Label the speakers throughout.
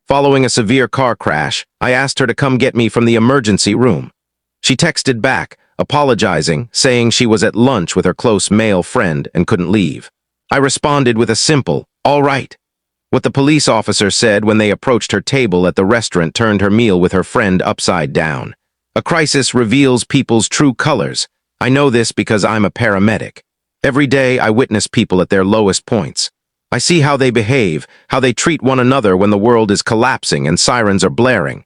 Speaker 1: Following a severe car crash, I asked her to come get me from the emergency room. She texted back, apologizing, saying she was at lunch with her close male friend and couldn't leave. I responded with a simple, "All right." What the police officer said when they approached her table at the restaurant turned her meal with her friend upside down. A crisis reveals people's true colors. I know this because I'm a paramedic. Every day I witness people at their lowest points. I see how they behave, how they treat one another when the world is collapsing and sirens are blaring.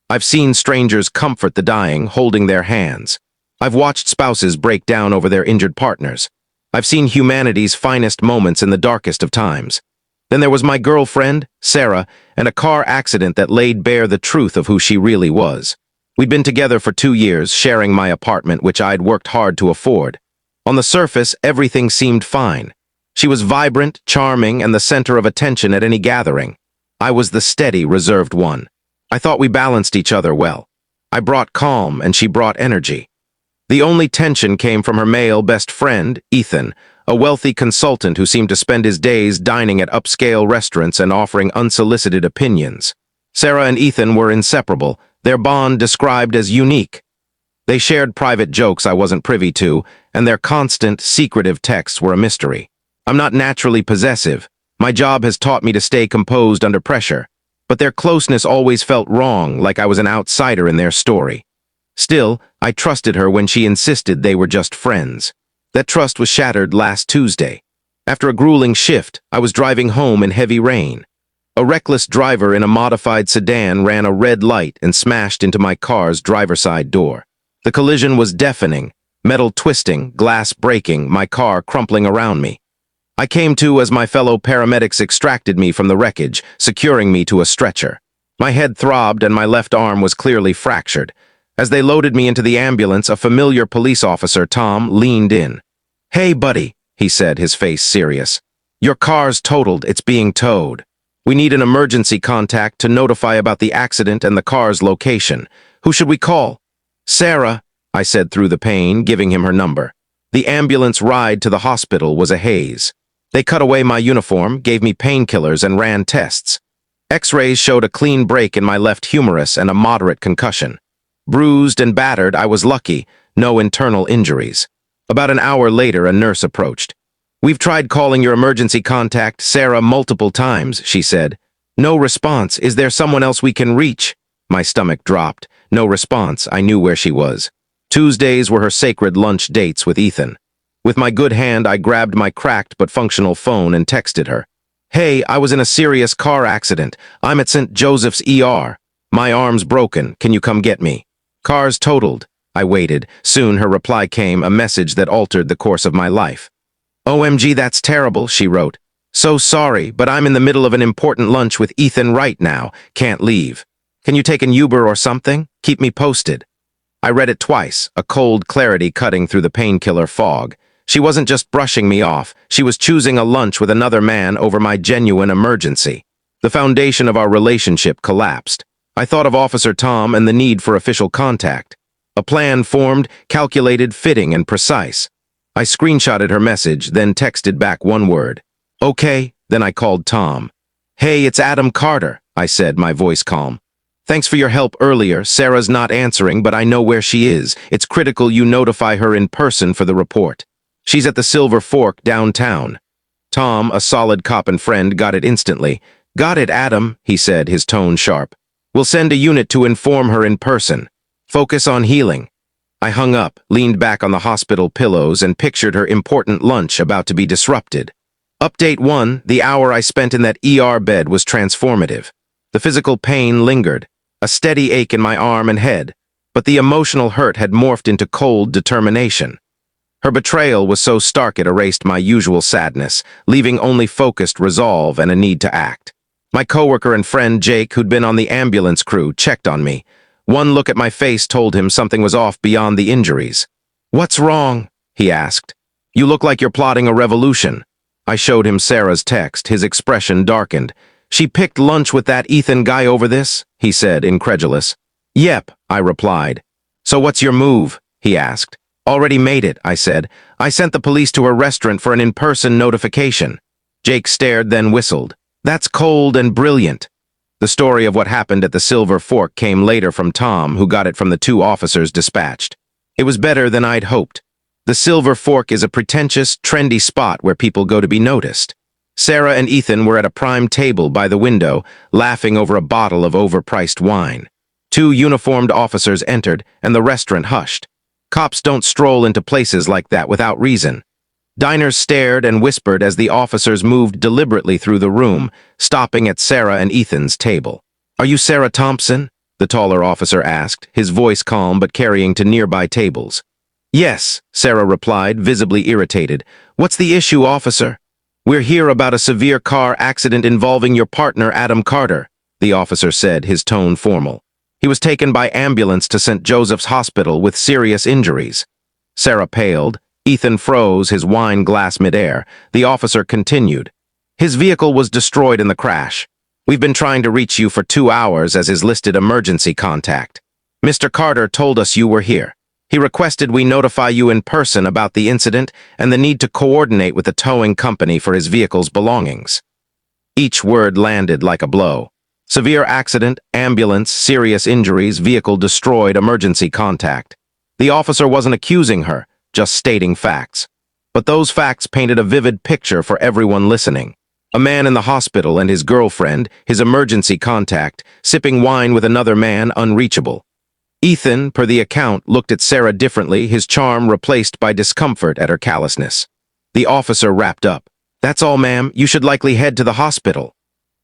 Speaker 1: I've seen strangers comfort the dying, holding their hands. I've watched spouses break down over their injured partners. I've seen humanity's finest moments in the darkest of times. Then there was my girlfriend, Sarah, and a car accident that laid bare the truth of who she really was. We'd been together for 2 years, sharing my apartment, which I'd worked hard to afford. On the surface, everything seemed fine. She was vibrant, charming, and the center of attention at any gathering. I was the steady, reserved one. I thought we balanced each other well. I brought calm, and she brought energy. The only tension came from her male best friend, Ethan, a wealthy consultant who seemed to spend his days dining at upscale restaurants and offering unsolicited opinions. Sarah and Ethan were inseparable, their bond described as unique. They shared private jokes I wasn't privy to, and their constant, secretive texts were a mystery. I'm not naturally possessive. My job has taught me to stay composed under pressure, but their closeness always felt wrong, like I was an outsider in their story. Still, I trusted her when she insisted they were just friends. That trust was shattered last Tuesday. After a grueling shift, I was driving home in heavy rain. A reckless driver in a modified sedan ran a red light and smashed into my car's driver's side door. The collision was deafening, metal twisting, glass breaking, my car crumpling around me. I came to as my fellow paramedics extracted me from the wreckage, securing me to a stretcher. My head throbbed and my left arm was clearly fractured. As they loaded me into the ambulance, a familiar police officer, Tom, leaned in. "Hey, buddy," he said, his face serious. "Your car's totaled. It's being towed. We need an emergency contact to notify about the accident and the car's location. Who should we call?" "Sarah," I said through the pain, giving him her number. The ambulance ride to the hospital was a haze. They cut away my uniform, gave me painkillers, and ran tests. X-rays showed a clean break in my left humerus and a moderate concussion. Bruised and battered, I was lucky, no internal injuries. About an hour later, a nurse approached. "We've tried calling your emergency contact, Sarah, multiple times," she said. "No response. Is there someone else we can reach?" My stomach dropped. No response. I knew where she was. Tuesdays were her sacred lunch dates with Ethan. With my good hand, I grabbed my cracked but functional phone and texted her. "Hey, I was in a serious car accident. I'm at St. Joseph's ER. My arm's broken. Can you come get me?" "Car's totaled." I waited. Soon her reply came, a message that altered the course of my life. "OMG, that's terrible," she wrote. "So sorry, but I'm in the middle of an important lunch with Ethan right now. Can't leave. Can you take an Uber or something? Keep me posted." I read it twice, a cold clarity cutting through the painkiller fog. She wasn't just brushing me off. She was choosing a lunch with another man over my genuine emergency. The foundation of our relationship collapsed. I thought of Officer Tom and the need for official contact. A plan formed, calculated, fitting, and precise. I screenshotted her message, then texted back one word. "Okay," then I called Tom. "Hey, it's Adam Carter," I said, my voice calm. "Thanks for your help earlier. Sarah's not answering, but I know where she is. It's critical you notify her in person for the report. She's at the Silver Fork downtown." Tom, a solid cop and friend, got it instantly. "Got it, Adam," he said, his tone sharp. "We'll send a unit to inform her in person. Focus on healing." I hung up, leaned back on the hospital pillows, and pictured her important lunch about to be disrupted. Update 1, the hour I spent in that ER bed was transformative. The physical pain lingered, a steady ache in my arm and head, but the emotional hurt had morphed into cold determination. Her betrayal was so stark it erased my usual sadness, leaving only focused resolve and a need to act. My coworker and friend Jake, who'd been on the ambulance crew, checked on me. One look at my face told him something was off beyond the injuries. "What's wrong?" he asked. "You look like you're plotting a revolution." I showed him Sarah's text. His expression darkened. "She picked lunch with that Ethan guy over this?" he said, incredulous. "Yep," I replied. "So what's your move?" he asked. "Already made it," I said. "I sent the police to her restaurant for an in-person notification." Jake stared, then whistled. "That's cold and brilliant." The story of what happened at the Silver Fork came later from Tom, who got it from the two officers dispatched. It was better than I'd hoped. The Silver Fork is a pretentious, trendy spot where people go to be noticed. Sarah and Ethan were at a prime table by the window, laughing over a bottle of overpriced wine. Two uniformed officers entered, and the restaurant hushed. Cops don't stroll into places like that without reason. Diners stared and whispered as the officers moved deliberately through the room, stopping at Sarah and Ethan's table. "Are you Sarah Thompson?" the taller officer asked, his voice calm but carrying to nearby tables. "Yes," Sarah replied, visibly irritated. "What's the issue, officer?" "We're here about a severe car accident involving your partner, Adam Carter," the officer said, his tone formal. "He was taken by ambulance to St. Joseph's Hospital with serious injuries." Sarah paled. Ethan froze, his wine glass midair. The officer continued. "His vehicle was destroyed in the crash. We've been trying to reach you for 2 hours as his listed emergency contact. Mr. Carter told us you were here. He requested we notify you in person about the incident and the need to coordinate with the towing company for his vehicle's belongings." Each word landed like a blow. Severe accident, ambulance, serious injuries, vehicle destroyed, emergency contact. The officer wasn't accusing her, just stating facts. But those facts painted a vivid picture for everyone listening. A man in the hospital and his girlfriend, his emergency contact, sipping wine with another man, unreachable. Ethan, per the account, looked at Sarah differently, his charm replaced by discomfort at her callousness. The officer wrapped up. "That's all, ma'am. You should likely head to the hospital."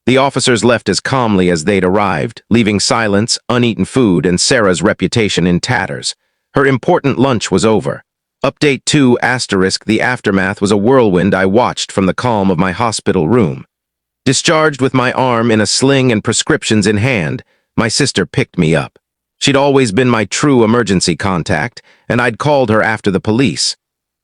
Speaker 1: The officers left as calmly as they'd arrived, leaving silence, uneaten food, and Sarah's reputation in tatters. Her important lunch was over. Update 2 *, the aftermath was a whirlwind I watched from the calm of my hospital room. Discharged with my arm in a sling and prescriptions in hand, my sister picked me up. She'd always been my true emergency contact, and I'd called her after the police.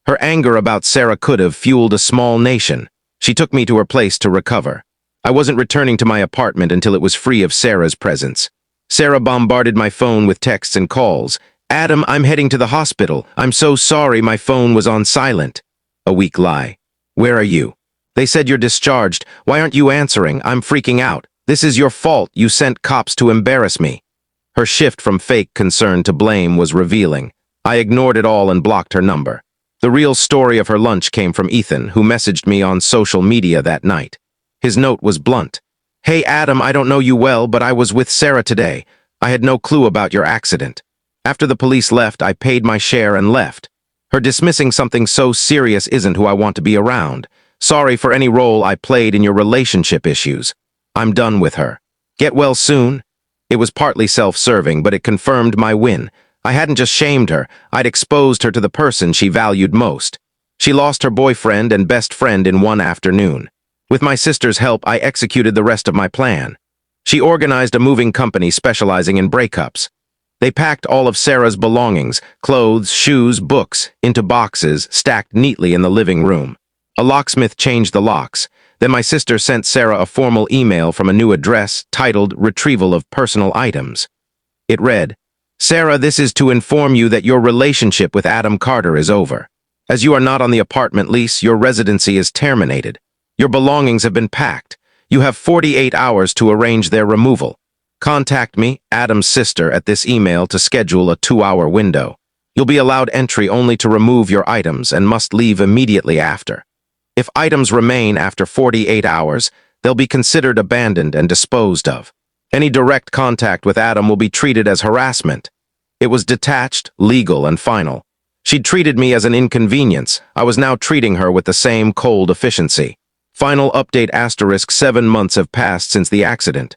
Speaker 1: Her anger about Sarah could have fueled a small nation. She took me to her place to recover. I wasn't returning to my apartment until it was free of Sarah's presence. Sarah bombarded my phone with texts and calls. "Adam, I'm heading to the hospital. I'm so sorry my phone was on silent." A weak lie. "Where are you?" "They said you're discharged. Why aren't you answering? I'm freaking out. This is your fault. You sent cops to embarrass me." Her shift from fake concern to blame was revealing. I ignored it all and blocked her number. The real story of her lunch came from Ethan, who messaged me on social media that night. His note was blunt. "Hey Adam, I don't know you well, but I was with Sarah today. I had no clue about your accident. After the police left, I paid my share and left. Her dismissing something so serious isn't who I want to be around. Sorry for any role I played in your relationship issues. I'm done with her. Get well soon." It was partly self-serving, but it confirmed my win. I hadn't just shamed her, I'd exposed her to the person she valued most. She lost her boyfriend and best friend in one afternoon. With my sister's help, I executed the rest of my plan. She organized a moving company specializing in breakups. They packed all of Sarah's belongings, clothes, shoes, books, into boxes stacked neatly in the living room. A locksmith changed the locks. Then my sister sent Sarah a formal email from a new address titled Retrieval of Personal Items. It read, "Sarah, this is to inform you that your relationship with Adam Carter is over. As you are not on the apartment lease, your residency is terminated. Your belongings have been packed. You have 48 hours to arrange their removal. Contact me, Adam's sister, at this email to schedule a 2-hour window. You'll be allowed entry only to remove your items and must leave immediately after. If items remain after 48 hours, they'll be considered abandoned and disposed of. Any direct contact with Adam will be treated as harassment." It was detached, legal, and final. She'd treated me as an inconvenience. I was now treating her with the same cold efficiency. Final update * 7 months have passed since the accident.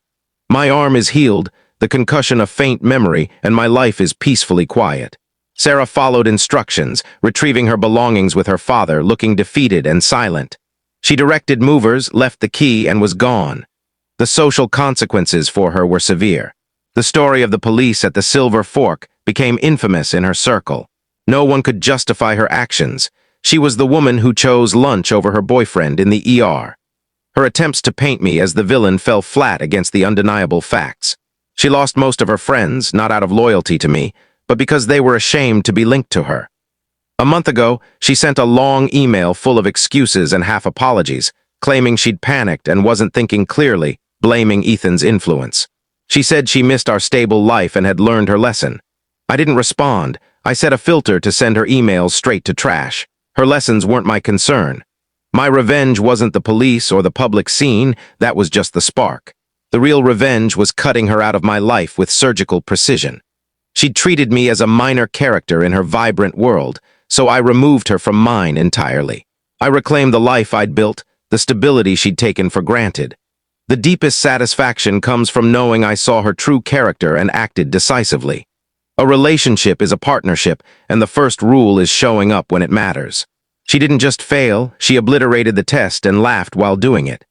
Speaker 1: My arm is healed, the concussion a faint memory, and my life is peacefully quiet. Sarah followed instructions, retrieving her belongings with her father, looking defeated and silent. She directed movers, left the key, and was gone. The social consequences for her were severe. The story of the police at the Silver Fork became infamous in her circle. No one could justify her actions. She was the woman who chose lunch over her boyfriend in the ER. Her attempts to paint me as the villain fell flat against the undeniable facts. She lost most of her friends, not out of loyalty to me, but because they were ashamed to be linked to her. A month ago, she sent a long email full of excuses and half apologies, claiming she'd panicked and wasn't thinking clearly, blaming Ethan's influence. She said she missed our stable life and had learned her lesson. I didn't respond. I set a filter to send her emails straight to trash. Her lessons weren't my concern. My revenge wasn't the police or the public scene, that was just the spark. The real revenge was cutting her out of my life with surgical precision. She'd treated me as a minor character in her vibrant world, so I removed her from mine entirely. I reclaimed the life I'd built, the stability she'd taken for granted. The deepest satisfaction comes from knowing I saw her true character and acted decisively. A relationship is a partnership, and the first rule is showing up when it matters. She didn't just fail, she obliterated the test and laughed while doing it.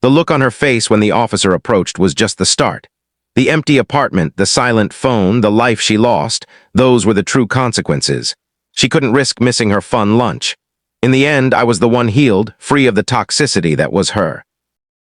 Speaker 1: The look on her face when the officer approached was just the start. The empty apartment, the silent phone, the life she lost, those were the true consequences. She couldn't risk missing her fun lunch. In the end, I was the one healed, free of the toxicity that was her.